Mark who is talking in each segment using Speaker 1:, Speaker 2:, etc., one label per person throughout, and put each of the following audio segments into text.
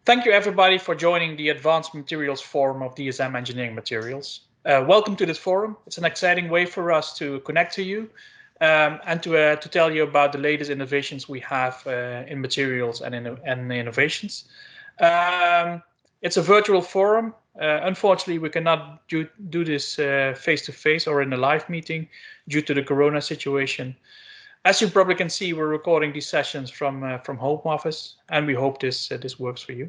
Speaker 1: Thank you everybody for joining the Advanced Materials Forum of DSM Engineering Materials. Welcome to this forum. It's an exciting way for us to connect to you and to tell you about the latest innovations we have in materials and in innovations. It's a virtual forum. Unfortunately, we cannot do this face-to-face or in a live meeting due to the corona situation. As you probably can see, we're recording these sessions from home office, and we hope this works for you.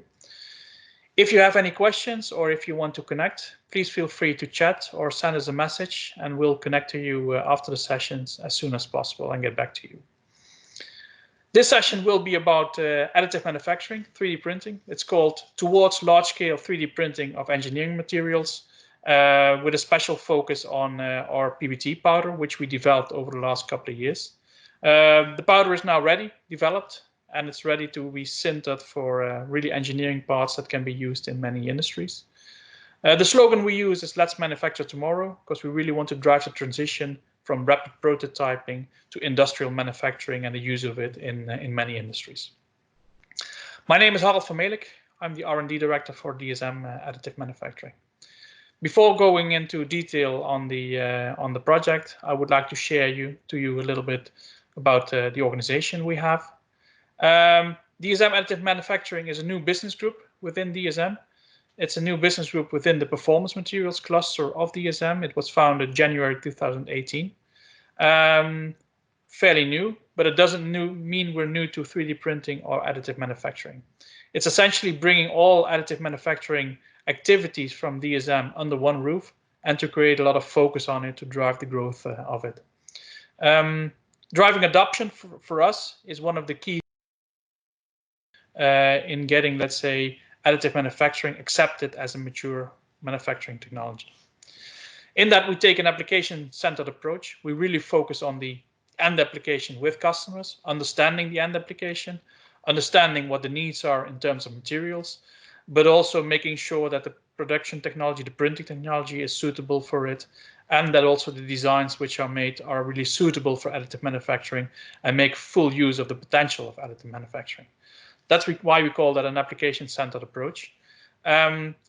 Speaker 1: If you have any questions or if you want to connect, please feel free to chat or send us a message, and we'll connect to you after the sessions as soon as possible and get back to you. This session will be about additive manufacturing, 3D printing. It's called Towards Large-Scale 3D Printing of Engineering Materials, with a special focus on our PBT powder, which we developed over the last couple of years. The powder is now ready, developed, and it's ready to be sintered for really engineering parts that can be used in many industries. The slogan we use is "Let's manufacture tomorrow," because we really want to drive the transition from rapid prototyping to industrial manufacturing and the use of it in many industries. My name is dsm-firmenich. I'm the R&D director for DSM Additive Manufacturing. Before going into detail on the project, I would like to share to you a little bit about the organization we have. DSM Additive Manufacturing is a new business group within DSM. It's a new business group within the performance materials cluster of DSM. It was founded January 2018. Fairly new, but it doesn't mean we're new to 3D printing or additive manufacturing. It's essentially bringing all additive manufacturing activities from DSM under one roof and to create a lot of focus on it to drive the growth of it. Driving adoption for us is one of the key in getting, let's say, additive manufacturing accepted as a mature manufacturing technology. In that, we take an application-centered approach. We really focus on the end application with customers, understanding the end application, understanding what the needs are in terms of materials, but also making sure that the production technology, the printing technology is suitable for it, and that also the designs which are made are really suitable for additive manufacturing and make full use of the potential of additive manufacturing. That's why we call that an application-centered approach.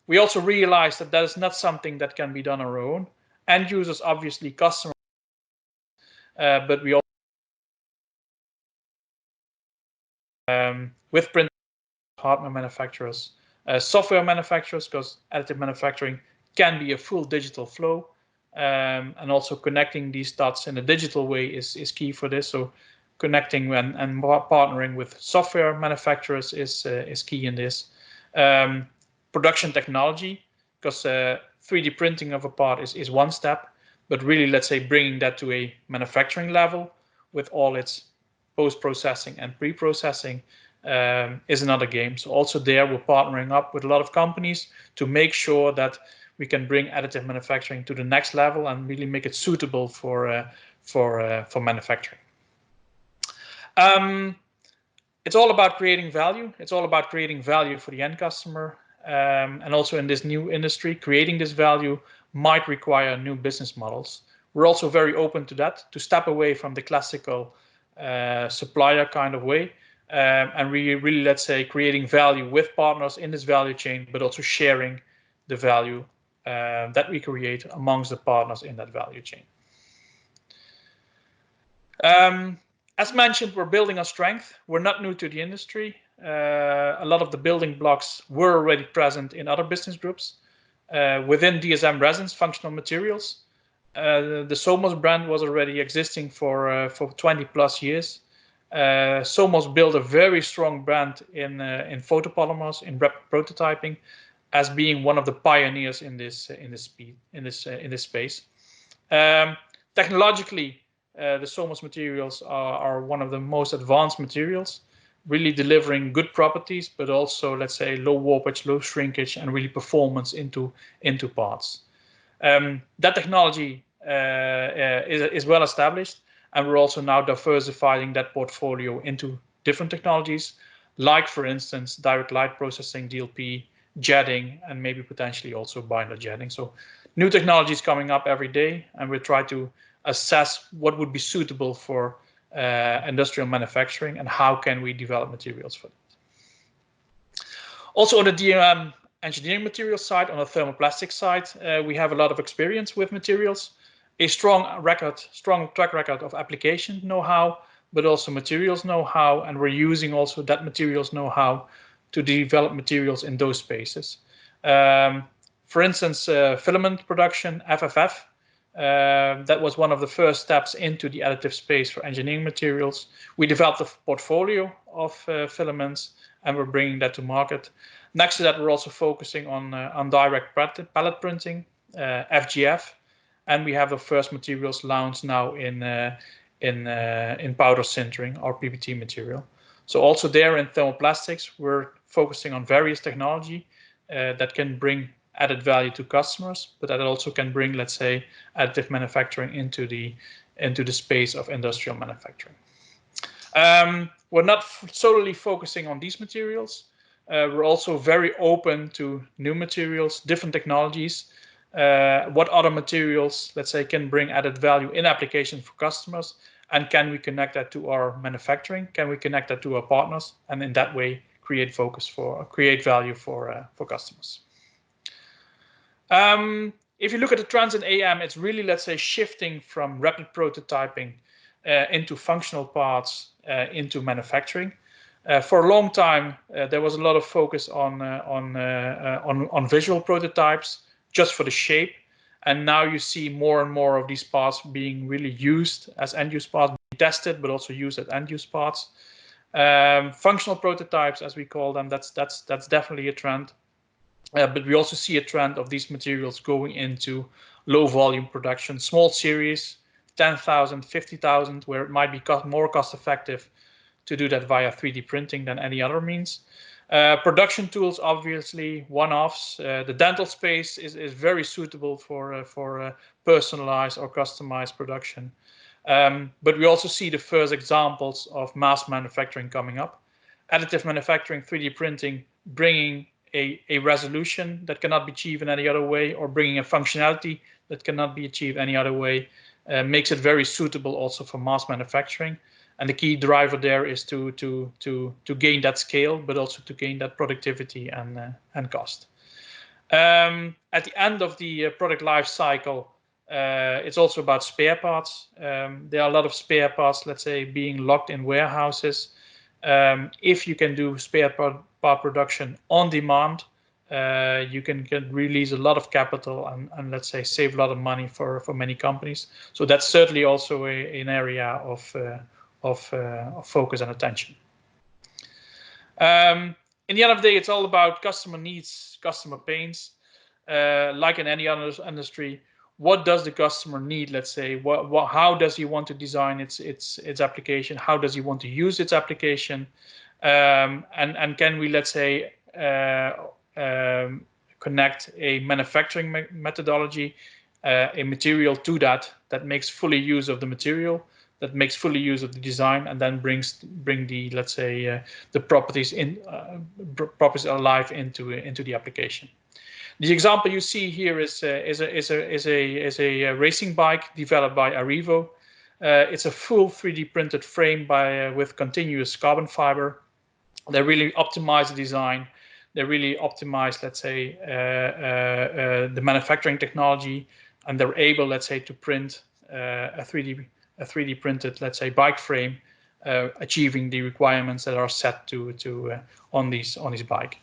Speaker 1: We also realize that that is not something that can be done on our own. End users, obviously, customers, but we also with print hardware manufacturers, software manufacturers, because additive manufacturing can be a full digital flow, and also connecting these dots in a digital way is key for this. So connecting and partnering with software manufacturers is key in this. Production technology, because 3D printing of a part is one step, but really, let's say, bringing that to a manufacturing level with all its post-processing and pre-processing is another game. So also there, we're partnering up with a lot of companies to make sure that we can bring additive manufacturing to the next level and really make it suitable for manufacturing. It's all about creating value. It's all about creating value for the end customer. And also in this new industry, creating this value might require new business models. We're also very open to that, to step away from the classical supplier kind of way, and really, let's say, creating value with partners in this value chain, but also sharing the value that we create amongst the partners in that value chain. As mentioned, we're building our strength. We're not new to the industry. A lot of the building blocks were already present in other business groups. Within DSM Resins Functional Materials, the Somos brand was already existing for 20 plus years. Somos built a very strong brand in photopolymers, in rapid prototyping, as being one of the pioneers in this space. Technologically, the Somos materials are one of the most advanced materials, really delivering good properties, but also, let's say, low warpage, low shrinkage, and really performance into parts. That technology is well established, and we're also now diversifying that portfolio into different technologies, like, for instance, direct light processing, DLP, jetting, and maybe potentially also binder jetting. So new technologies coming up every day, and we try to assess what would be suitable for industrial manufacturing and how can we develop materials for that. Also on the DRM engineering materials side, on the thermoplastic side, we have a lot of experience with materials, a strong track record of application know-how, but also materials know-how, and we're using also that materials know-how to develop materials in those spaces. For instance, filament production, FFF, that was one of the first steps into the additive space for engineering materials. We developed a portfolio of filaments, and we're bringing that to market. Next to that, we're also focusing on direct pallet printing, FGF, and we have the first materials launched now in powder sintering, our PBT material. So also there in thermoplastics, we're focusing on various technology that can bring added value to customers, but that also can bring, let's say, additive manufacturing into the space of industrial manufacturing. We're not solely focusing on these materials. We're also very open to new materials, different technologies. What other materials, let's say, can bring added value in application for customers, and can we connect that to our manufacturing? Can we connect that to our partners, and in that way create value for customers? If you look at the trends in AM, it's really, let's say, shifting from rapid prototyping into functional parts into manufacturing. For a long time, there was a lot of focus on visual prototypes just for the shape, and now you see more and more of these parts being really used as end-use parts, being tested, but also used as end-use parts. Functional prototypes, as we call them, that's definitely a trend. But we also see a trend of these materials going into low volume production, small series, 10,000, 50,000, where it might be more cost effective to do that via 3D printing than any other means. Production tools, obviously, one-offs. The dental space is very suitable for personalized or customized production. But we also see the first examples of mass manufacturing coming up. Additive manufacturing, 3D printing, bringing a resolution that cannot be achieved in any other way, or bringing a functionality that cannot be achieved any other way, makes it very suitable also for mass manufacturing. And the key driver there is to gain that scale, but also to gain that productivity and cost. At the end of the product life cycle, it's also about spare parts. There are a lot of spare parts, let's say, being locked in warehouses. If you can do spare part production on demand, you can release a lot of capital and let's say save a lot of money for many companies. So that's certainly also an area of focus and attention. In the end of the day, it's all about customer needs, customer pains. Like in any other industry, what does the customer need? Let's say, how does he want to design its application? How does he want to use its application? And can we, let's say, connect a manufacturing methodology, a material to that makes fully use of the material, that makes fully use of the design, and then bring the, let's say, the properties alive into the application. The example you see here is a racing bike developed by Arrivo. It's a full 3D printed frame with continuous carbon fiber. They really optimize the design. They really optimize, let's say, the manufacturing technology, and they're able, let's say, to print a 3D printed, let's say, bike frame, achieving the requirements that are set on this bike.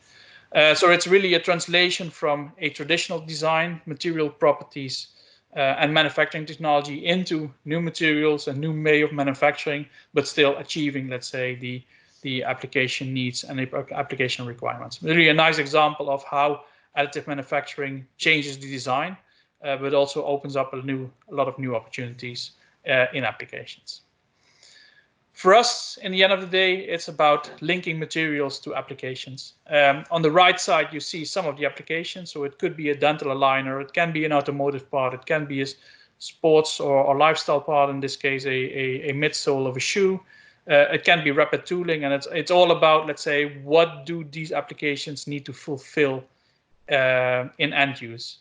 Speaker 1: So it's really a translation from a traditional design, material properties, and manufacturing technology into new materials and new way of manufacturing, but still achieving, let's say, the application needs and the application requirements. Really a nice example of how additive manufacturing changes the design, but also opens up a lot of new opportunities in applications. For us, in the end of the day, it's about linking materials to applications. On the right side, you see some of the applications. So it could be a dental aligner, it can be an automotive part, it can be a sports or lifestyle part, in this case, a midsole of a shoe. It can be rapid tooling, and it's all about, let's say, what do these applications need to fulfill in end use?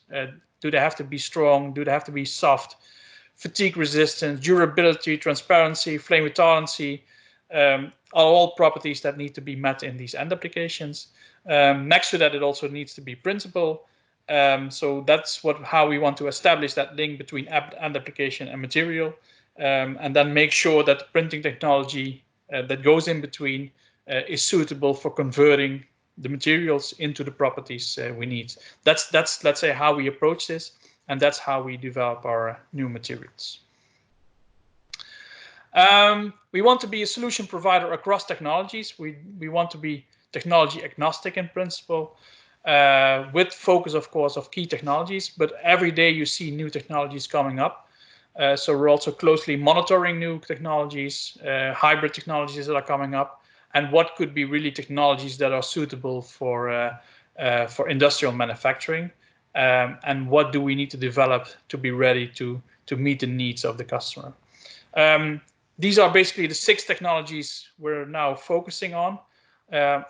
Speaker 1: Do they have to be strong? Do they have to be soft? Fatigue resistance, durability, transparency, flame retardancy are all properties that need to be met in these end applications. Next to that, it also needs to be printable. So that's how we want to establish that link between end application and material, and then make sure that the printing technology that goes in between is suitable for converting the materials into the properties we need. That's let's say how we approach this, and that's how we develop our new materials. We want to be a solution provider across technologies. We want to be technology agnostic in principle, with focus, of course, of key technologies. But every day you see new technologies coming up. So we're also closely monitoring new technologies, hybrid technologies that are coming up, and what could be really technologies that are suitable for industrial manufacturing, and what do we need to develop to be ready to meet the needs of the customer. These are basically the 6 technologies we're now focusing on.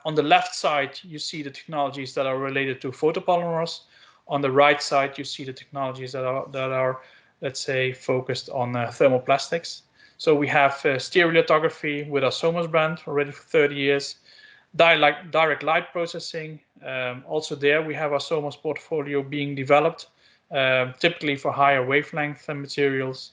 Speaker 1: On the left side, you see the technologies that are related to photopolymers. On the right side, you see the technologies that are let's say, focused on thermoplastics. So we have stereolithography with our Somos brand already for 30 years. Direct light processing. Also there, we have our Somos portfolio being developed, typically for higher wavelength materials.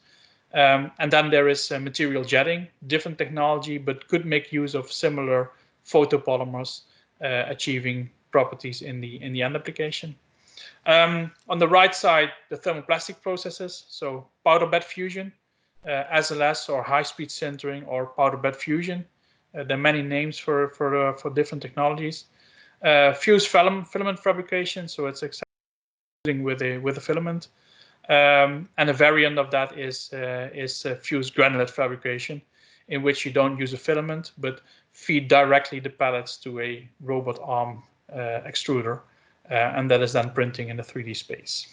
Speaker 1: And then there is material jetting, different technology, but could make use of similar photopolymers, achieving properties in the end application. On the right side, the thermoplastic processes, so powder bed fusion, SLS or high-speed sintering or powder bed fusion. There are many names for different technologies. Fused filament fabrication, so it's exciting with a filament. And a variant of that is fused granulate fabrication, in which you don't use a filament but feed directly the pellets to a robot arm extruder, and that is then printing in the 3D space.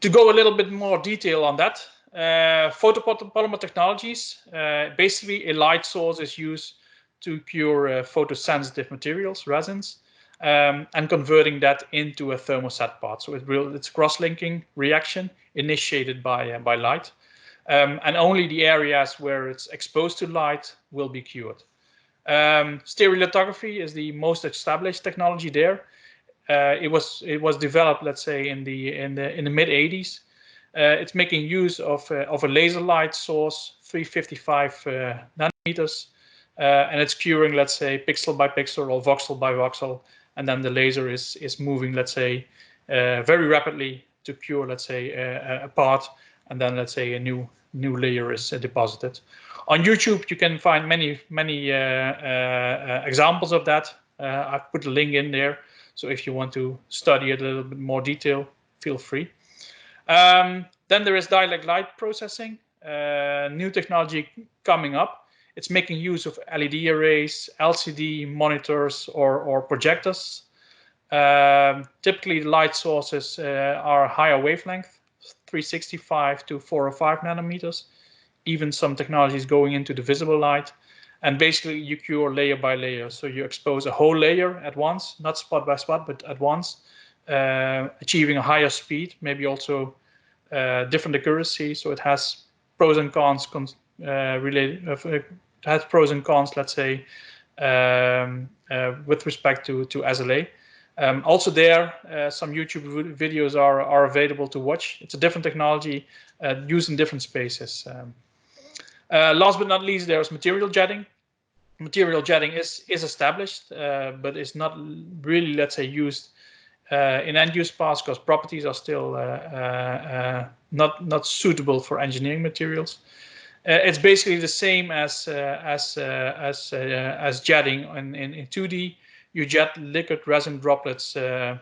Speaker 1: To go a little bit more detail on that, photopolymer technologies, basically a light source is used to cure photosensitive materials, resins, and converting that into a thermoset part. So it's a cross-linking reaction initiated by light, and only the areas where it's exposed to light will be cured. Stereolithography is the most established technology there. It was developed, let's say, in the mid 80s. It's making use of a laser light source, 355 nanometers, and it's curing, let's say, pixel by pixel or voxel by voxel, and then the laser is moving, let's say, very rapidly to cure, let's say, a part, and then, let's say, a new layer is deposited. On YouTube, you can find many examples of that. I've put a link in there, so if you want to study it a little bit more detail, feel free. Then there is direct light processing, new technology coming up. It's making use of LED arrays, LCD monitors, or projectors. Typically, the light sources are higher wavelength, 365 to 405 nanometers. Even some technologies going into the visible light, and basically you cure layer by layer. So you expose a whole layer at once, not spot by spot, but at once, achieving a higher speed, maybe also different accuracy. So it has pros and cons related. It has pros and cons, let's say, with respect to SLA. Also there, some YouTube videos are available to watch. It's a different technology used in different spaces. Last but not least, there's material jetting. Material jetting is established, but is not really, let's say, used in end-use parts because properties are still not suitable for engineering materials. It's basically the same as jetting in 2D. You jet liquid resin droplets in,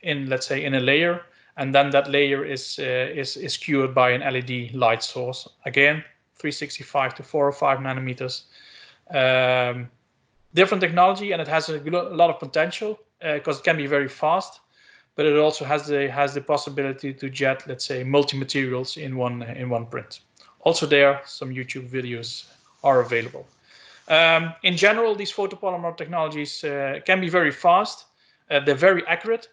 Speaker 1: let's say, in a layer, and then that layer is cured by an LED light source. Again, 365 to 405 nanometers. Different technology, and it has a lot of potential because it can be very fast, but it also has the possibility to jet, let's say, multi-materials in one print. Also there, some YouTube videos are available. In general, these photopolymer technologies can be very fast. They're very accurate,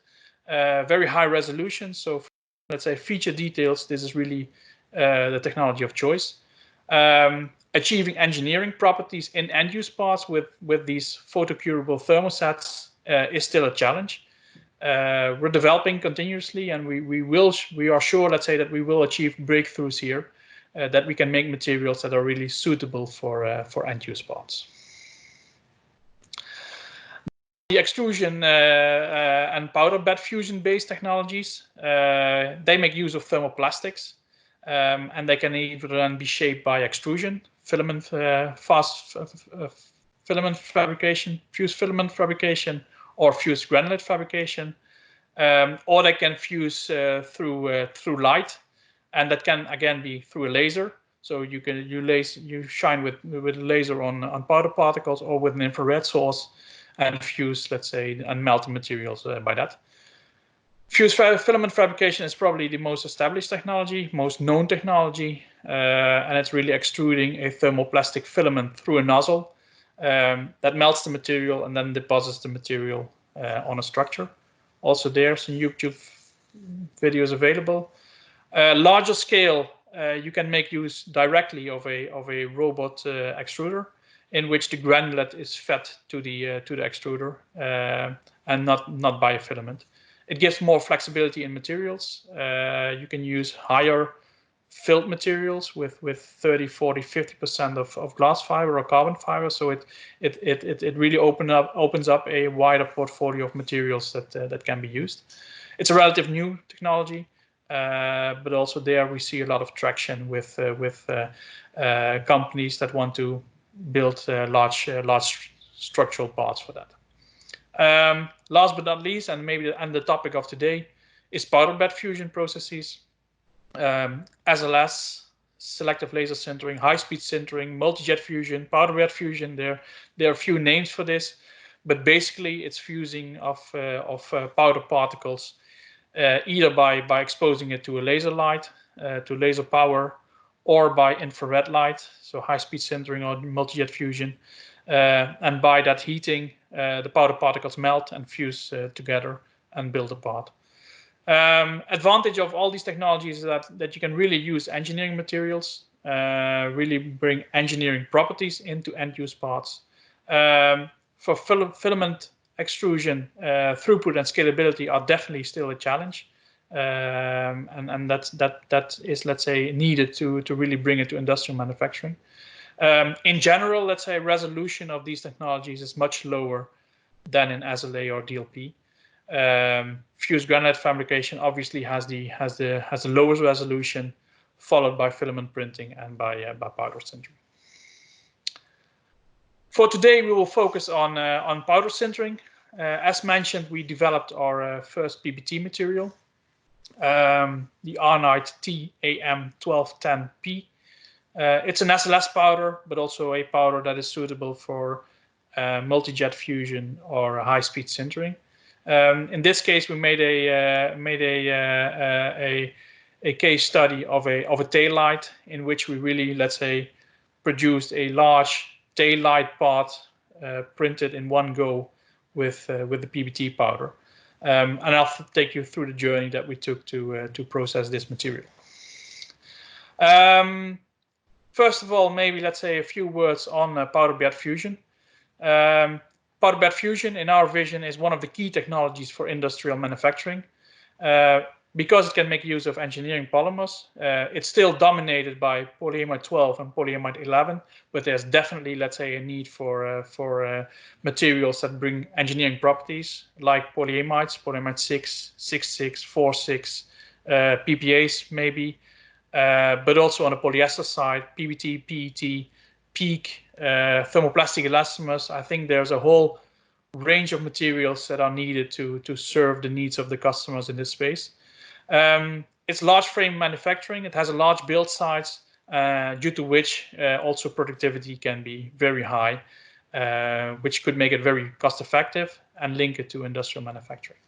Speaker 1: very high resolution. So, let's say, feature details, this is really the technology of choice. Achieving engineering properties in end-use parts with these photocurable thermosets is still a challenge. We're developing continuously, and we are sure, let's say, that we will achieve breakthroughs here, that we can make materials that are really suitable for end-use parts. The extrusion and powder bed fusion based technologies, they make use of thermoplastics, and they can either then be shaped by extrusion, filament filament fabrication, fused filament fabrication, or fused granulate fabrication, or they can fuse through light, and that can again be through a laser. So you shine with a laser on powder particles or with an infrared source, and fuse, let's say, and melt the materials by that. Fused filament fabrication is probably the most established technology, most known technology, and it's really extruding a thermoplastic filament through a nozzle that melts the material and then deposits the material on a structure. Also, there are some YouTube videos available. Larger scale, you can make use directly of a robot extruder, in which the granulate is fed to the extruder and not by a filament. It gives more flexibility in materials. You can use higher filled materials with 30, 40, 50% of glass fiber or carbon fiber. So it really opens up a wider portfolio of materials that can be used. It's a relative new technology, but also there we see a lot of traction with companies that want to build large structural parts for that. Last but not least, and the topic of today, is powder bed fusion processes. SLS, selective laser sintering, high-speed sintering, multi-jet fusion, powder bed fusion. There are a few names for this, but basically it's fusing of powder particles either by exposing it to a laser light, to laser power, or by infrared light, so high-speed sintering or multi-jet fusion. And by that heating, the powder particles melt and fuse together and build a part. Advantage of all these technologies is that you can really use engineering materials, really bring engineering properties into end-use parts. For filament extrusion, throughput and scalability are definitely still a challenge. And that is, let's say, needed to really bring it to industrial manufacturing. In general, let's say, resolution of these technologies is much lower than in SLA or DLP. Fused granulate fabrication obviously has the lowest resolution, followed by filament printing and by powder sintering. For today, we will focus on powder sintering. As mentioned, we developed our first PBT material, the Arnite TAM1210P. It's an SLS powder, but also a powder that is suitable for multi-jet fusion or high-speed sintering. In this case, we made a case study of a tail light, in which we really, let's say, produced a large tail light part printed in one go with the PBT powder. And I'll take you through the journey that we took to process this material. First of all, maybe let's say a few words on powder bed fusion. Powder bed fusion, in our vision, is one of the key technologies for industrial manufacturing. Because it can make use of engineering polymers, it's still dominated by polyamide 12 and polyamide 11, but there's definitely, let's say, a need for materials that bring engineering properties, like polyamides, polyamide 6, 6,6, 4,6, PPAs maybe, but also on the polyester side, PBT, PET, PEEK, thermoplastic elastomers. I think there's a whole range of materials that are needed to serve the needs of the customers in this space. It's large frame manufacturing. It has a large build size, due to which also productivity can be very high, which could make it very cost effective and link it to industrial manufacturing.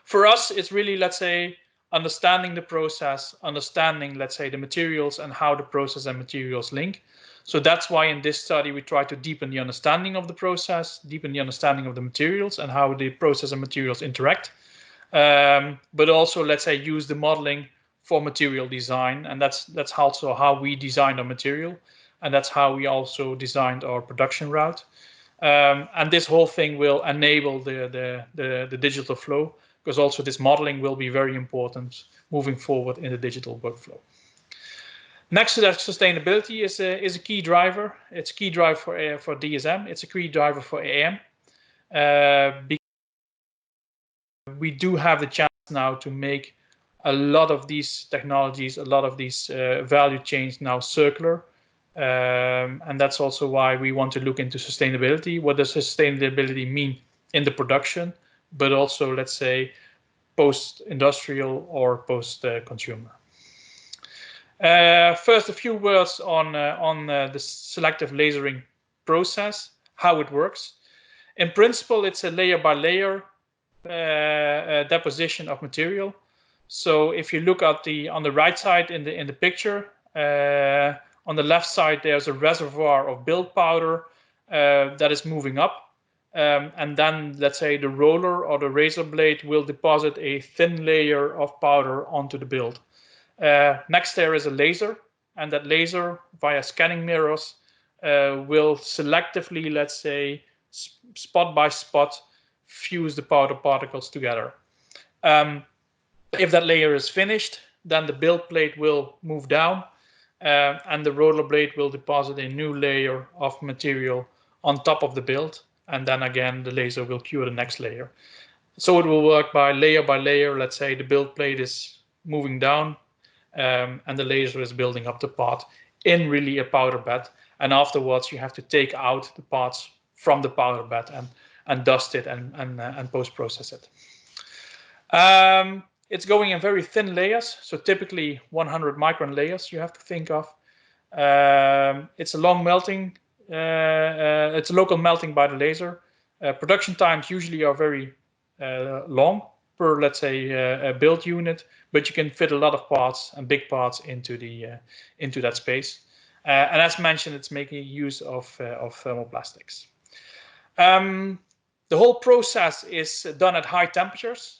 Speaker 1: For us, it's really, let's say, understanding the process, understanding, let's say, the materials and how the process and materials link. So that's why in this study we try to deepen the understanding of the process, deepen the understanding of the materials and how the process and materials interact. But also, let's say, use the modeling for material design, and that's also how we designed our material, and that's how we also designed our production route. And this whole thing will enable the digital flow, because also this modeling will be very important moving forward in the digital workflow. Next to that, sustainability is a key driver. It's a key driver for DSM. It's a key driver for AM. We do have the chance now to make a lot of these technologies, a lot of these value chains now circular. And that's also why we want to look into sustainability. What does sustainability mean in the production, but also, let's say, post-industrial or post-consumer. First, a few words on the selective lasering process, how it works. In principle, it's a layer-by-layer deposition of material. So if you look at on the right side in the picture, on the left side there's a reservoir of build powder that is moving up, and then let's say the roller or the razor blade will deposit a thin layer of powder onto the build. Next there is a laser, and that laser via scanning mirrors will selectively, let's say, spot by spot, fuse the powder particles together. If that layer is finished, then the build plate will move down, and the roller blade will deposit a new layer of material on top of the build, and then again the laser will cure the next layer. So it will work by layer. Let's say the build plate is moving down, and the laser is building up the part in really a powder bed, and afterwards you have to take out the parts from the powder bed and dust it and post-process it. It's going in very thin layers, so typically 100 micron layers you have to think of. It's a long melting, it's a local melting by the laser. Production times usually are very long per, let's say, a build unit, but you can fit a lot of parts and big parts into that space. And as mentioned, it's making use of thermoplastics. The whole process is done at high temperatures.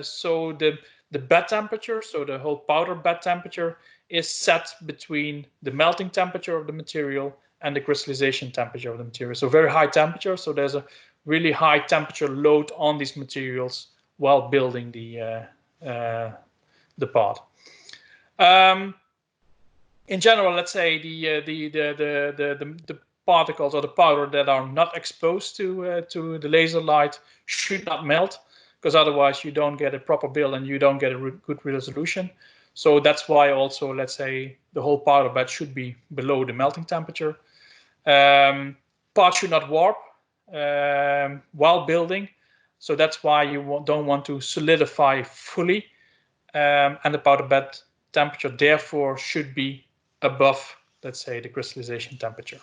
Speaker 1: So the bed temperature, so the whole powder bed temperature, is set between the melting temperature of the material and the crystallization temperature of the material. So very high temperature. So there's a really high temperature load on these materials while building the part. In general, let's say the particles or the powder that are not exposed to the laser light should not melt, because otherwise you don't get a proper build and you don't get a good resolution. So that's why also, let's say, the whole powder bed should be below the melting temperature. Parts should not warp while building, so that's why you don't want to solidify fully, and the powder bed temperature therefore should be above, let's say, the crystallization temperature.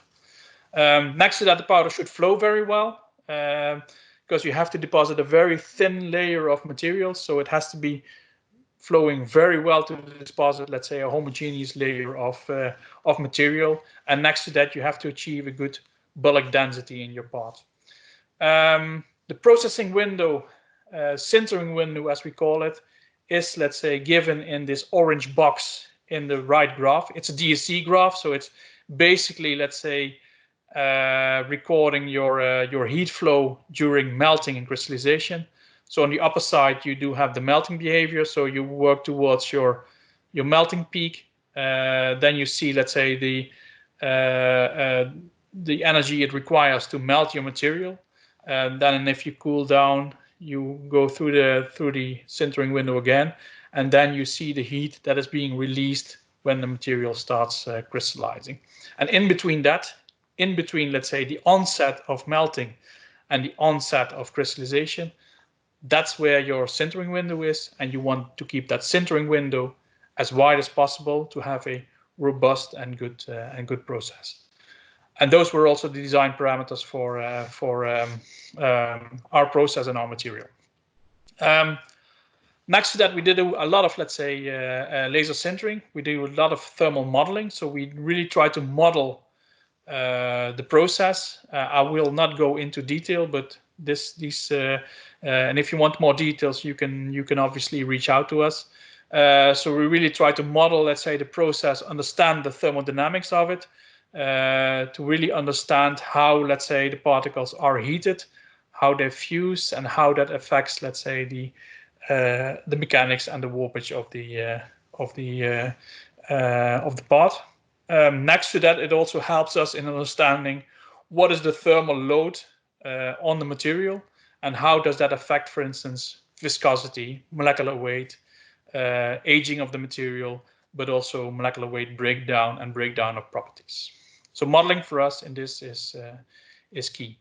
Speaker 1: Next to that, the powder should flow very well, because you have to deposit a very thin layer of material, so it has to be flowing very well to deposit, let's say, a homogeneous layer of material. And next to that, you have to achieve a good bulk density in your part. The processing window, sintering window as we call it, is, let's say, given in this orange box in the right graph. It's a DSC graph, so it's basically, let's say, recording your heat flow during melting and crystallization. So on the upper side, you do have the melting behavior, so you work towards your melting peak. Then you see, let's say, the energy it requires to melt your material. And then if you cool down, you go through the sintering window again, and then you see the heat that is being released when the material starts crystallizing. And in between, let's say, the onset of melting and the onset of crystallization, that's where your sintering window is, and you want to keep that sintering window as wide as possible to have a robust and good process. And those were also the design parameters for our process and our material. Next to that, we did a lot of, let's say, laser sintering. We do a lot of thermal modeling, so we really try to model the process. I will not go into detail, but and if you want more details, you can obviously reach out to us. So we really try to model, let's say, the process, understand the thermodynamics of it, to really understand how, let's say, the particles are heated, how they fuse, and how that affects, let's say, the mechanics and the warpage of the part. Next to that, it also helps us in understanding what is the thermal load on the material, and how does that affect, for instance, viscosity, molecular weight, aging of the material, but also molecular weight breakdown and breakdown of properties. So modeling for us in this is key.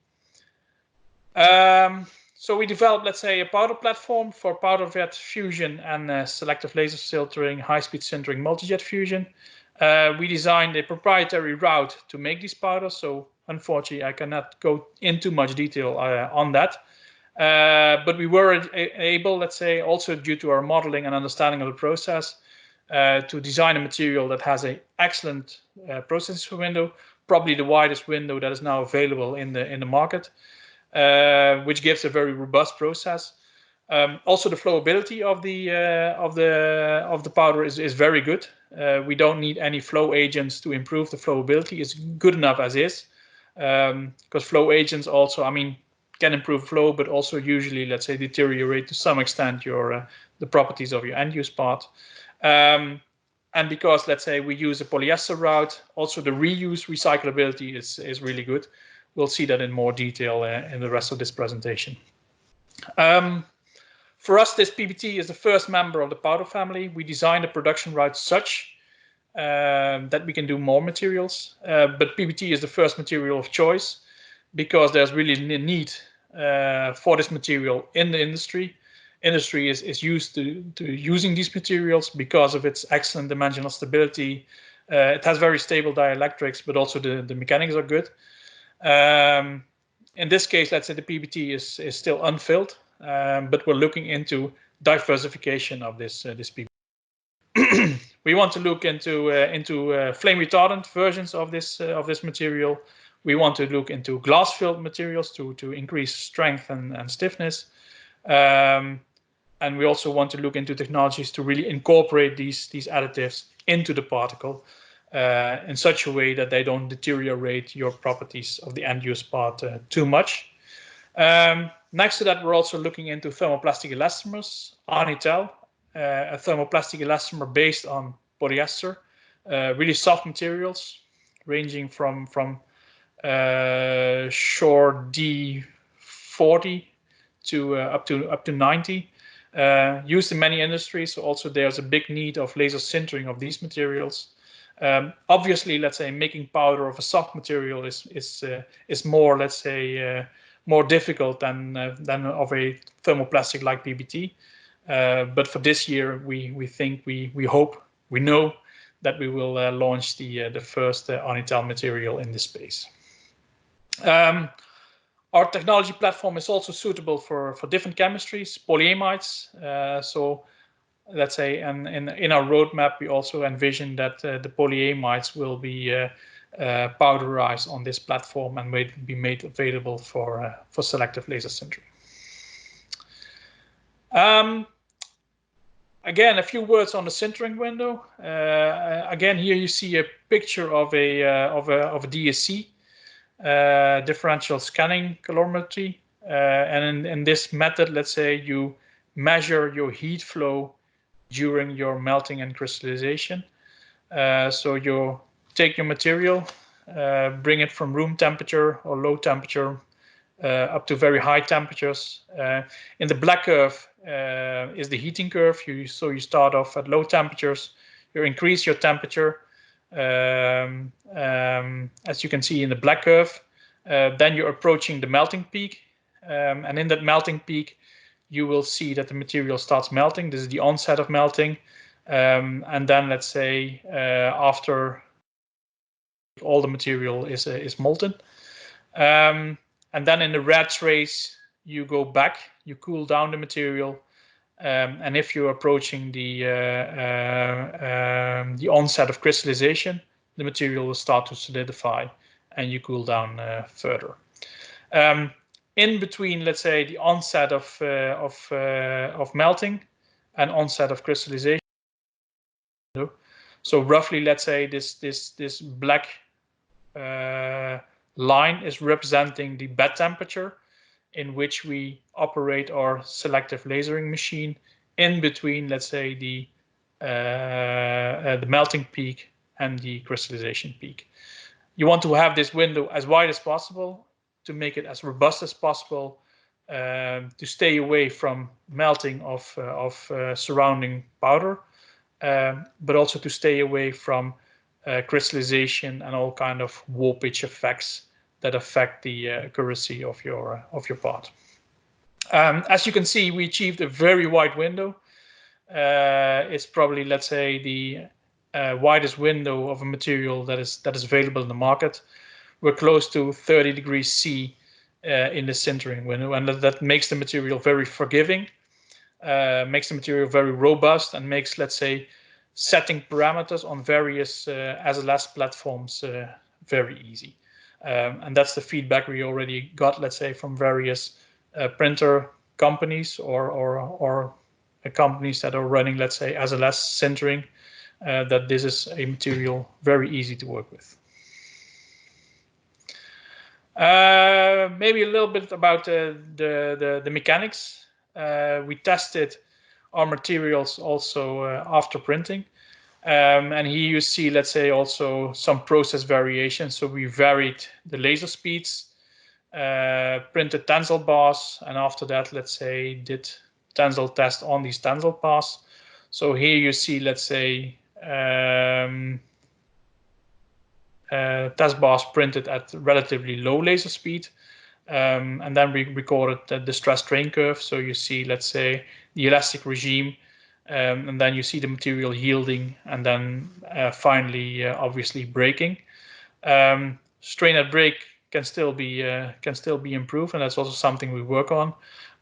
Speaker 1: So we developed, let's say, a powder platform for powder jet fusion and selective laser sintering, high-speed sintering, multi-jet fusion. We designed a proprietary route to make these powders, so unfortunately I cannot go into much detail on that. But we were able, let's say, also due to our modeling and understanding of the process, to design a material that has an excellent processing window, probably the widest window that is now available in the market, which gives a very robust process. Also, the flowability of the powder is very good. We don't need any flow agents to improve the flowability. It's good enough as is, because flow agents also, I mean, can improve flow, but also usually, let's say, deteriorate to some extent your the properties of your end-use part. And because, let's say, we use a polyester route, also the reuse recyclability is really good. We'll see that in more detail in the rest of this presentation. For us, this PBT is the first member of the powder family. We designed a production route such that we can do more materials, but PBT is the first material of choice because there's really a need for this material in the industry. Industry is used to using these materials because of its excellent dimensional stability. It has very stable dielectrics, but also the mechanics are good. In this case, let's say the PBT is still unfilled, but we're looking into diversification of this PBT. We want to look into flame retardant versions of this material. We want to look into glass-filled materials to increase strength and stiffness. And we also want to look into technologies to really incorporate these additives into the particle in such a way that they don't deteriorate your properties of the end-use part too much. Next to that, we're also looking into thermoplastic elastomers, Anitel, a thermoplastic elastomer based on polyester, really soft materials ranging from Shore D40 to up to 90. Used in many industries. So also there's a big need of laser sintering of these materials. Obviously, let's say making powder of a soft material is more, let's say, more difficult than of a thermoplastic like PBT. But for this year, we think, we hope, we know that we will launch the first Anitel material in this space. Our technology platform is also suitable for different chemistries, polyamides. So let's say, and in our roadmap, we also envision that the polyamides will be powderized on this platform and be made available for selective laser sintering. Again, a few words on the sintering window. Again, here you see a picture of a DSC. Differential scanning calorimetry, and in this method, let's say you measure your heat flow during your melting and crystallization. So you take your material, bring it from room temperature or low temperature up to very high temperatures. In the black curve is the heating curve. So you start off at low temperatures, you increase your temperature, as you can see in the black curve. Then you're approaching the melting peak, and in that melting peak you will see that the material starts melting. This is the onset of melting, and then let's say after all the material is molten, and then in the red trace you go back, you cool down the material. And if you're approaching the onset of crystallization, the material will start to solidify, and you cool down further. In between, let's say, the onset of melting and onset of crystallization, So roughly, let's say this black line is representing the bed temperature in which we operate our selective lasering machine in between, let's say, the melting peak and the crystallization peak. You want to have this window as wide as possible to make it as robust as possible, to stay away from melting of surrounding powder, but also to stay away from crystallization and all kind of warpage effects that affect the accuracy of your part. As you can see, we achieved a very wide window. It's probably, let's say, the widest window of a material that is available in the market. We're close to 30 degrees C in the sintering window, and that makes the material very forgiving, makes the material very robust, and makes, let's say, setting parameters on various SLS platforms very easy. And that's the feedback we already got, let's say, from various printer companies or companies that are running, let's say, SLS sintering, that this is a material very easy to work with. Maybe a little bit about the mechanics. We tested our materials also after printing. And here you see, let's say, also some process variations. So we varied the laser speeds, printed tensile bars, and after that, let's say, did tensile test on these tensile bars. So here you see, let's say, test bars printed at relatively low laser speed. And then we recorded the stress strain curve. So you see, let's say, the elastic regime, and then you see the material yielding, and then finally, obviously, breaking. Strain at break can still be improved, and that's also something we work on.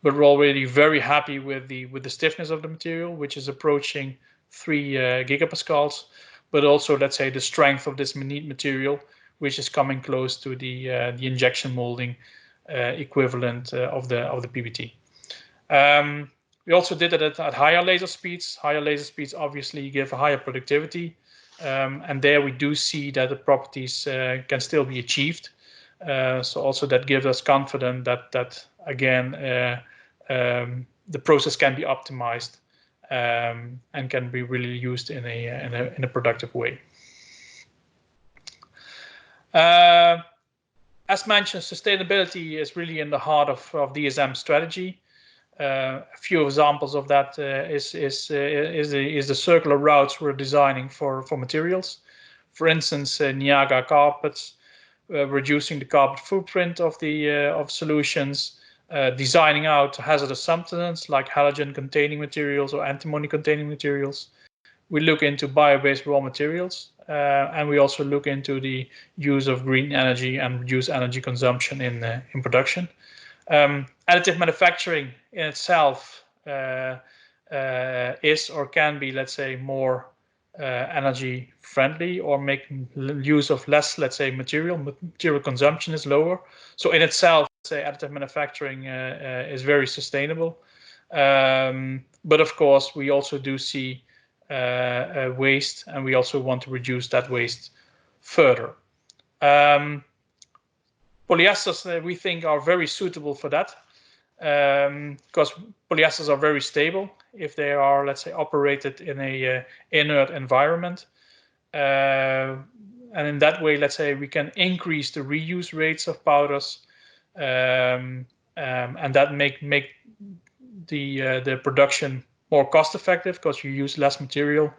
Speaker 1: But we're already very happy with the stiffness of the material, which is approaching 3 gigapascals. But also, let's say, the strength of this material, which is coming close to the injection molding equivalent of the PBT. We also did it at higher laser speeds. Higher laser speeds obviously give a higher productivity, and there we do see that the properties can still be achieved. So also that gives us confidence that again the process can be optimized and can be really used in a productive way. As mentioned, sustainability is really in the heart of DSM strategy. A few examples of that is the circular routes we're designing for materials. For instance, Niaga carpets, reducing the carbon footprint of solutions, designing out hazardous substances like halogen-containing materials or antimony-containing materials. We look into bio-based raw materials, and we also look into the use of green energy and reduce energy consumption in production. Additive manufacturing in itself is or can be, let's say, more energy friendly, or make use of less, let's say, material consumption is lower. So in itself, say, additive manufacturing is very sustainable. But of course, we also do see waste, and we also want to reduce that waste further. Polyesters, we think, are very suitable for that, because polyesters are very stable if they are, let's say, operated in a inert environment. And in that way, let's say, we can increase the reuse rates of powders, and that make the production more cost effective because you use less material,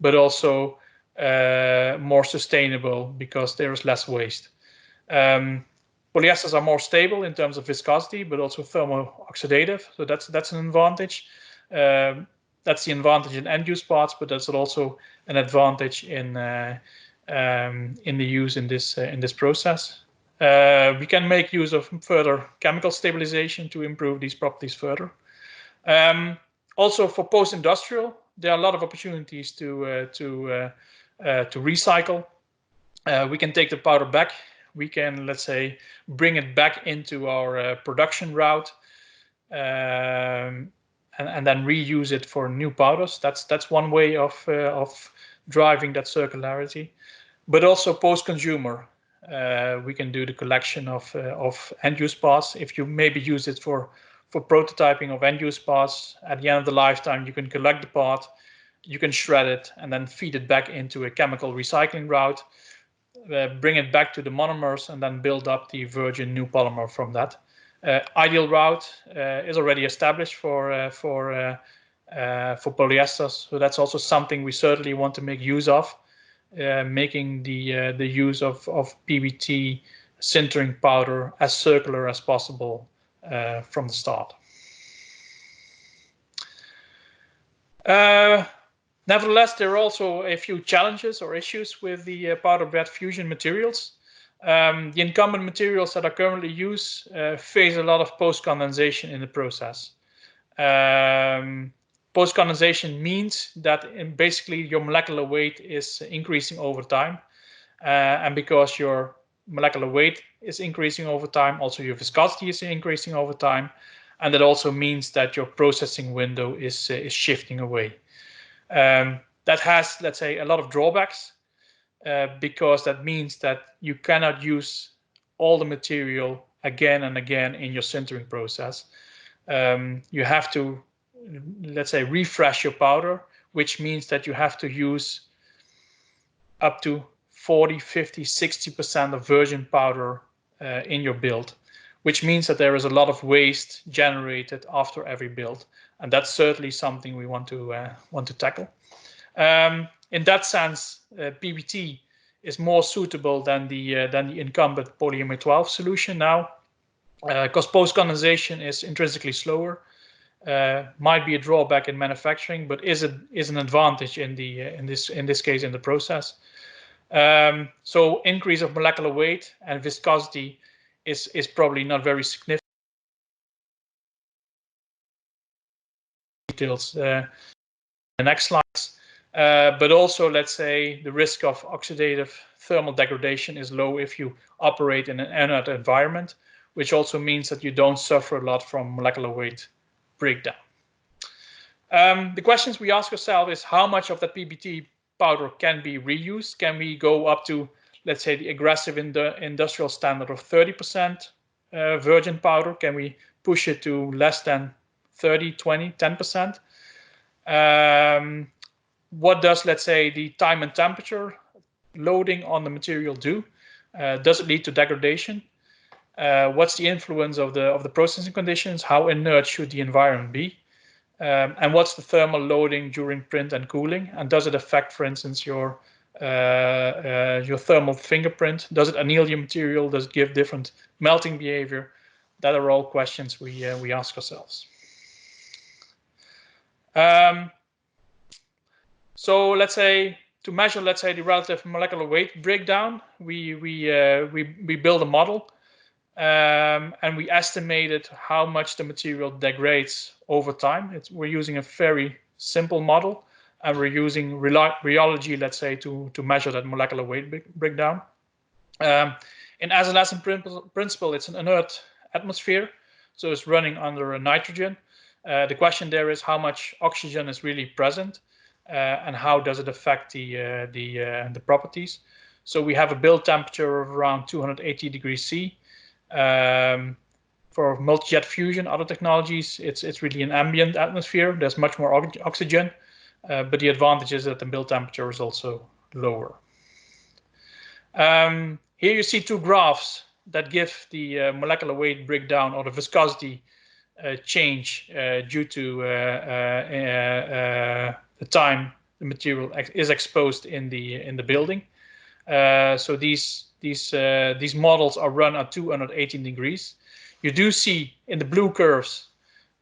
Speaker 1: but also more sustainable because there is less waste. Polyesters are more stable in terms of viscosity, but also thermo-oxidative. So that's an advantage. That's the advantage in end-use parts, but that's also an advantage in the use in this process. We can make use of further chemical stabilization to improve these properties further. Also, for post-industrial, there are a lot of opportunities to recycle. We can take the powder back. We can, let's say, bring it back into our production route, and then reuse it for new powders. That's one way of driving that circularity. But also post-consumer, we can do the collection of end-use parts. If you maybe use it for prototyping of end-use parts, at the end of the lifetime, you can collect the part, you can shred it, and then feed it back into a chemical recycling route, bring it back to the monomers, and then build up the virgin new polymer from that. Ideal route is already established for polyesters, so that's also something we certainly want to make use of, making the use of PBT sintering powder as circular as possible from the start. Nevertheless, there are also a few challenges or issues with the powder bed fusion materials. The incumbent materials that are currently used face a lot of post-condensation in the process. Post-condensation means that basically your molecular weight is increasing over time. And because your molecular weight is increasing over time, also your viscosity is increasing over time. And that also means that your processing window is shifting away. That has, let's say, a lot of drawbacks because that means that you cannot use all the material again and again in your sintering process. You have to, let's say, refresh your powder, which means that you have to use up to 40, 50, 60% of virgin powder in your build, which means that there is a lot of waste generated after every build. And that's certainly something we want to tackle. In that sense, PBT is more suitable than the incumbent polyamide 12 solution now, because post-condensation is intrinsically slower. Might be a drawback in manufacturing, but is an advantage in this case in the process. So increase of molecular weight and viscosity is probably not very significant. Details in the next slides. But also, let's say, the risk of oxidative thermal degradation is low if you operate in an inert environment, which also means that you don't suffer a lot from molecular weight breakdown. The questions we ask ourselves is how much of that PBT powder can be reused? Can we go up to, let's say, the aggressive industrial standard of 30% virgin powder? Can we push it to less than 30, 20, 10%? What does, let's say, the time and temperature loading on the material do? Does it lead to degradation? What's the influence of the processing conditions? How inert should the environment be? And what's the thermal loading during print and cooling? And does it affect, for instance, your thermal fingerprint? Does it anneal your material? Does it give different melting behavior? That are all questions we ask ourselves. So let's say to measure, let's say, the relative molecular weight breakdown, we build a model. And we estimated how much the material degrades over time. We're using a very simple model, and we're using rheology, let's say, to measure that molecular weight breakdown. In as principle, it's an inert atmosphere, so it's running under a nitrogen. The question there is how much oxygen is really present, and how does it affect the properties. So we have a build temperature of around 280 degrees C. For multi-jet fusion, other technologies, it's really an ambient atmosphere. There's much more oxygen, but the advantage is that the build temperature is also lower. Here you see two graphs that give the molecular weight breakdown or the viscosity change due to the time the material is exposed in the building. So these models are run at 218 degrees. You do see in the blue curves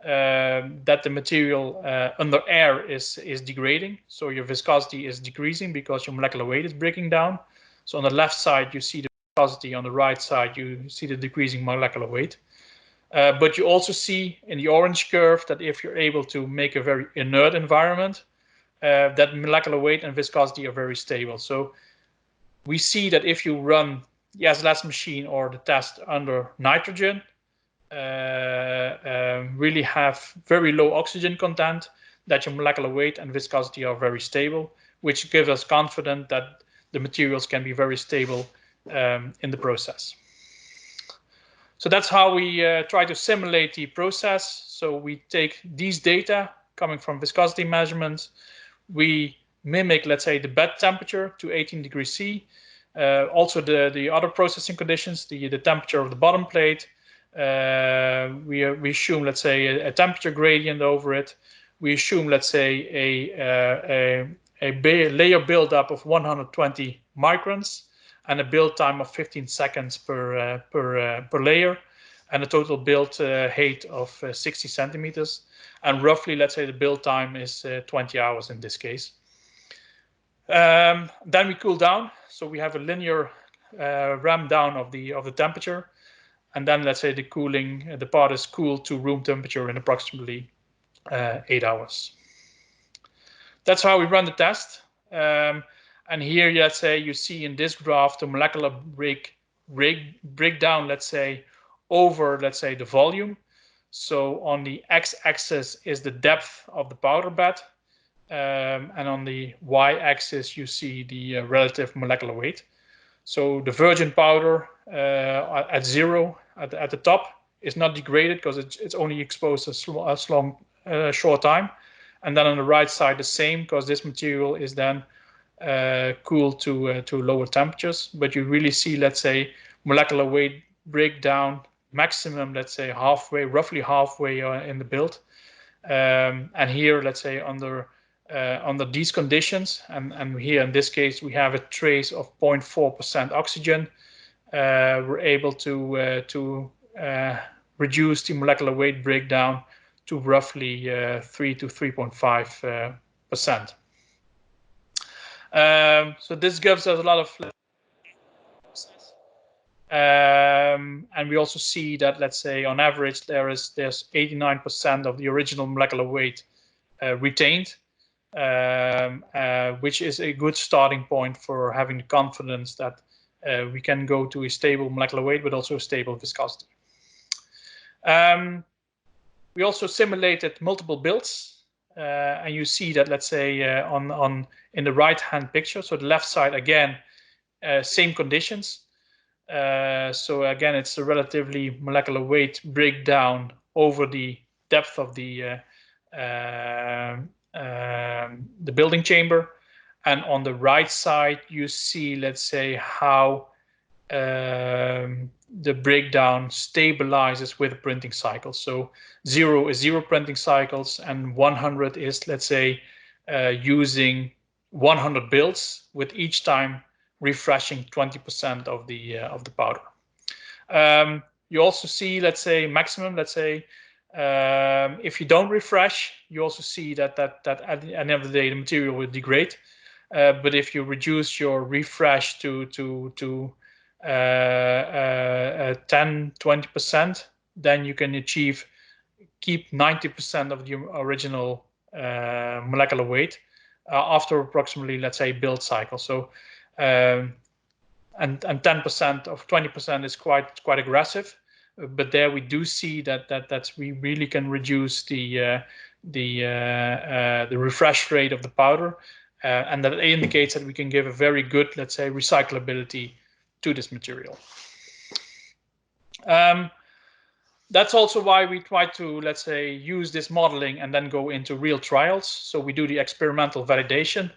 Speaker 1: that the material under air is degrading. So your viscosity is decreasing because your molecular weight is breaking down. So on the left side, you see the viscosity. On the right side, you see the decreasing molecular weight. But you also see in the orange curve that if you're able to make a very inert environment, that molecular weight and viscosity are very stable. So we see that if you run the SLS machine or the test under nitrogen, really have very low oxygen content, that your molecular weight and viscosity are very stable, which gives us confidence that the materials can be very stable in the process. So that's how we try to simulate the process. So we take these data coming from viscosity measurements, we mimic, let's say, the bed temperature to 18 degrees C, also the other processing conditions, the temperature of the bottom plate. We assume, let's say, a temperature gradient over it. We assume, let's say, a layer buildup of 120 microns and a build time of 15 seconds per layer, and a total build height of 60 centimeters. And roughly, let's say, the build time is 20 hours in this case. Then we cool down, so we have a linear ramp down of the temperature, and then let's say the part is cooled to room temperature in approximately 8 hours. That's how we run the test. And here, let's say, you see in this graph the molecular breakdown, let's say, over, let's say, the volume. So on the x-axis is the depth of the powder bed, and on the y-axis you see the relative molecular weight. So the virgin powder at 0 at the top is not degraded because it's only exposed a short time. And then on the right side the same, because this material is then cooled to lower temperatures. But you really see, let's say, molecular weight breakdown maximum, let's say, roughly halfway in the build. And here, let's say, under these conditions, and here in this case we have a trace of 0.4% oxygen, we're able to reduce the molecular weight breakdown to roughly 3 to 3.5%. So this gives us a lot of and we also see that, let's say, on average there's 89% of the original molecular weight retained, which is a good starting point for having the confidence that we can go to a stable molecular weight but also a stable viscosity. We also simulated multiple builds, and you see that, let's say, in the right hand picture, so the left side again, same conditions. So again, it's a relatively molecular weight breakdown over the depth of the building chamber, and on the right side you see, let's say, how the breakdown stabilizes with a printing cycle. So 0 is 0 printing cycles, and 100 is, let's say, using 100 builds with each time refreshing 20% of the powder. You also see, let's say, maximum, let's say, if you don't refresh, you also see that at the end of the day the material will degrade. But if you reduce your refresh to 10-20%, then you can keep 90% of the original molecular weight after approximately, let's say, build cycle. So and 10% of 20% is quite aggressive, but there we do see that we really can reduce the refresh rate of the powder, and that indicates that we can give a very good, let's say, recyclability to this material. That's also why we try to, let's say, use this modeling and then go into real trials. So we do the experimental validation.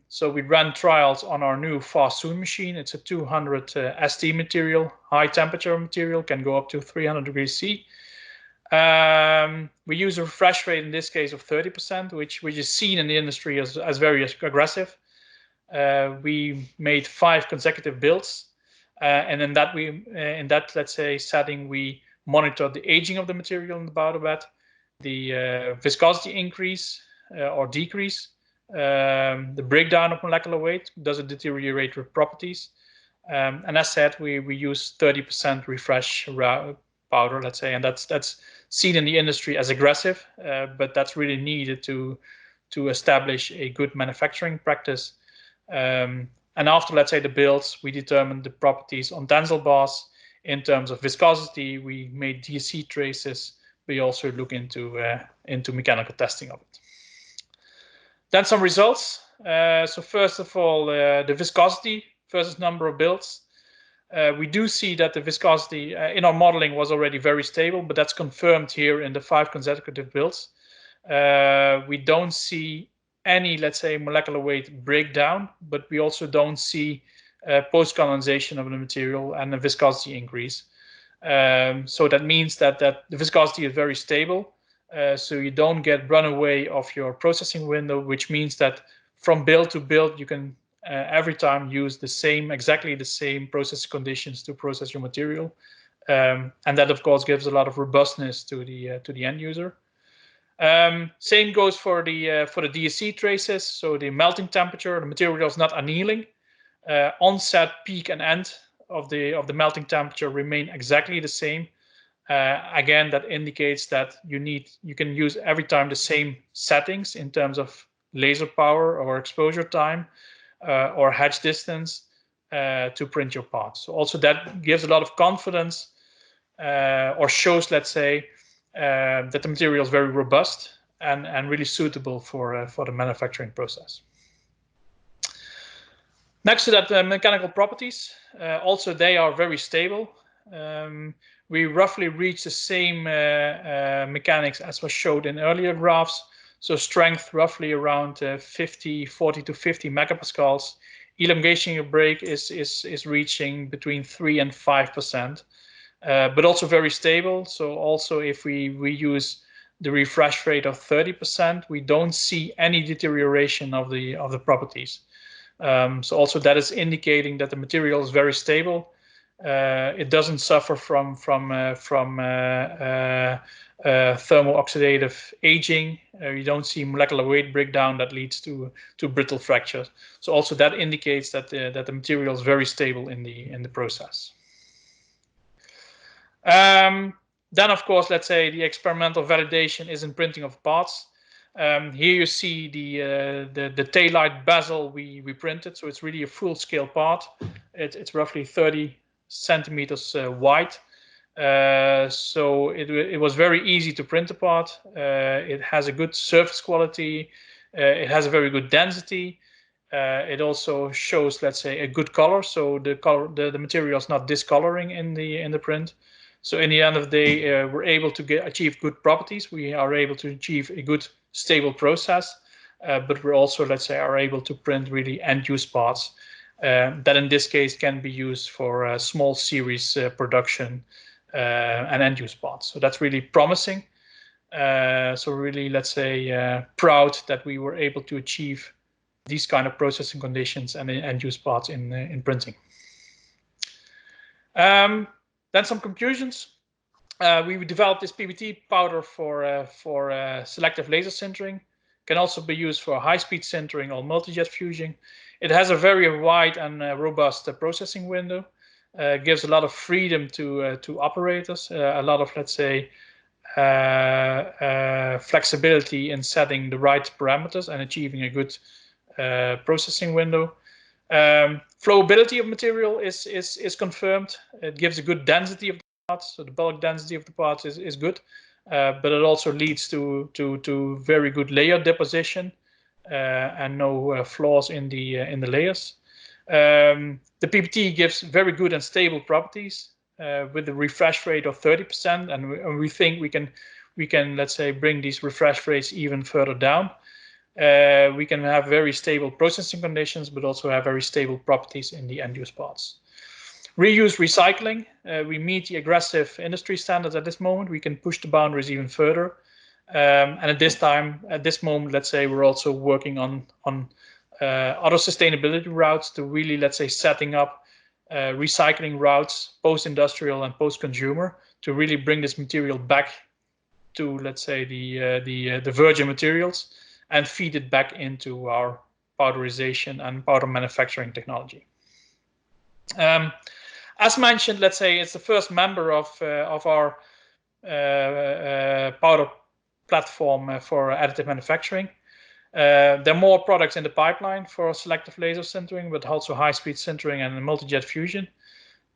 Speaker 1: So we ran trials on our new fast soon machine. It's a 200 ST material, high temperature material, can go up to 300 degrees C. We use a refresh rate in this case of 30%, which is seen in the industry as very aggressive. We made 5 consecutive builds, and in that let's say setting, we monitored the aging of the material in the powder bed, the viscosity increase or decrease, the breakdown of molecular weight, does it deteriorate with properties, and as said, we use 30% refresh powder, let's say, and that's seen in the industry as aggressive, but that's really needed to establish a good manufacturing practice. And after, let's say, the builds, we determined the properties on tensile bars. In terms of viscosity, we made DSC traces. We also look into mechanical testing of it. Then some results. So first of all, the viscosity versus number of builds. We do see that the viscosity in our modeling was already very stable, but that's confirmed here in the 5 consecutive builds. We don't see any, let's say, molecular weight breakdown, but we also don't see post-condensation of the material and a viscosity increase. So that means that the viscosity is very stable. So you don't get runaway of your processing window, which means that from build to build, you can every time use exactly the same process conditions to process your material. And that, of course, gives a lot of robustness to the end user. Same goes for the DSC traces. So the melting temperature, the material is not annealing. Onset, peak, and end of the melting temperature remain exactly the same. Again, that indicates that you can use every time the same settings in terms of laser power or exposure time or hedge distance to print your parts. So also that gives a lot of confidence or shows, let's say, that the material is very robust and really suitable for the manufacturing process. Next to that, mechanical properties, also they are very stable. We roughly reach the same mechanics as was showed in earlier graphs. So strength roughly around 40 to 50 megapascals. Elongation of break is reaching between 3 and 5%, but also very stable. So also if we use the refresh rate of 30%, we don't see any deterioration of the properties. So also that is indicating that the material is very stable. It doesn't suffer from thermo-oxidative aging. You don't see molecular weight breakdown that leads to brittle fractures. So also that indicates that the material is very stable in the process. Then, of course, let's say the experimental validation is in printing of parts. Here you see the taillight bezel we printed, so it's really a full-scale part. It's roughly 30 centimeters wide. So it was very easy to print the part. It has a good surface quality. It has a very good density. It also shows, let's say, a good color. So the material is not discoloring in the print. So in the end of the day, we're able to achieve good properties. We are able to achieve a good stable process, but we're also, let's say, are able to print really end-use parts that in this case can be used for small series production and end-use parts. So that's really promising. So really, let's say, proud that we were able to achieve these kind of processing conditions and end-use parts in printing. Then some conclusions. We developed this PBT powder for selective laser sintering. Can also be used for high-speed sintering or multi-jet fusion. It has a very wide and robust processing window. Gives a lot of freedom to operators. A lot of, let's say, flexibility in setting the right parameters and achieving a good processing window. Flowability of material is confirmed. It gives a good density of the parts, so the bulk density of the parts is good, but it also leads to very good layer deposition and no flaws in the layers. The PBT gives very good and stable properties with a refresh rate of 30%, and we think we can let's say bring these refresh rates even further down. We can have very stable processing conditions, but also have very stable properties in the end-use parts. Reuse recycling. We meet the aggressive industry standards at this moment. We can push the boundaries even further. And at this moment, let's say we're also working on other sustainability routes to really, let's say, setting up recycling routes, post-industrial and post-consumer, to really bring this material back to, let's say, the virgin materials and feed it back into our powderization and powder manufacturing technology. As mentioned, let's say it's the first member of our powder platform for additive manufacturing. There are more products in the pipeline for selective laser sintering, but also high-speed sintering and multi-jet fusion.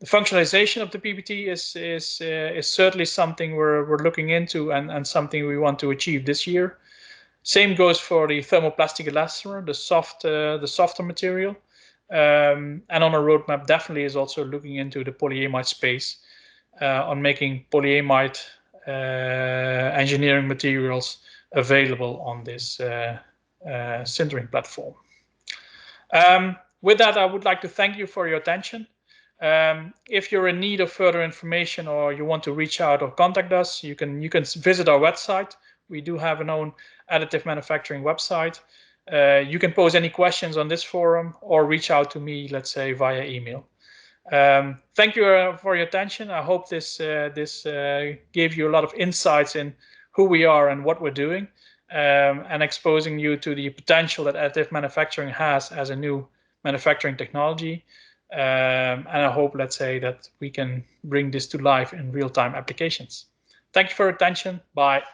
Speaker 1: The functionalization of the PBT is certainly something we're looking into and something we want to achieve this year. Same goes for the thermoplastic elastomer, the softer material. And on our roadmap definitely is also looking into the polyamide space on making polyamide engineering materials available on this sintering platform. With that, I would like to thank you for your attention. If you're in need of further information or you want to reach out or contact us, you can visit our website. We do have an own additive manufacturing website. You can pose any questions on this forum or reach out to me, let's say, via email. Thank you for your attention. I hope this gave you a lot of insights in who we are and what we're doing, and exposing you to the potential that additive manufacturing has as a new manufacturing technology. And I hope, let's say, that we can bring this to life in real-time applications. Thank you for your attention. Bye.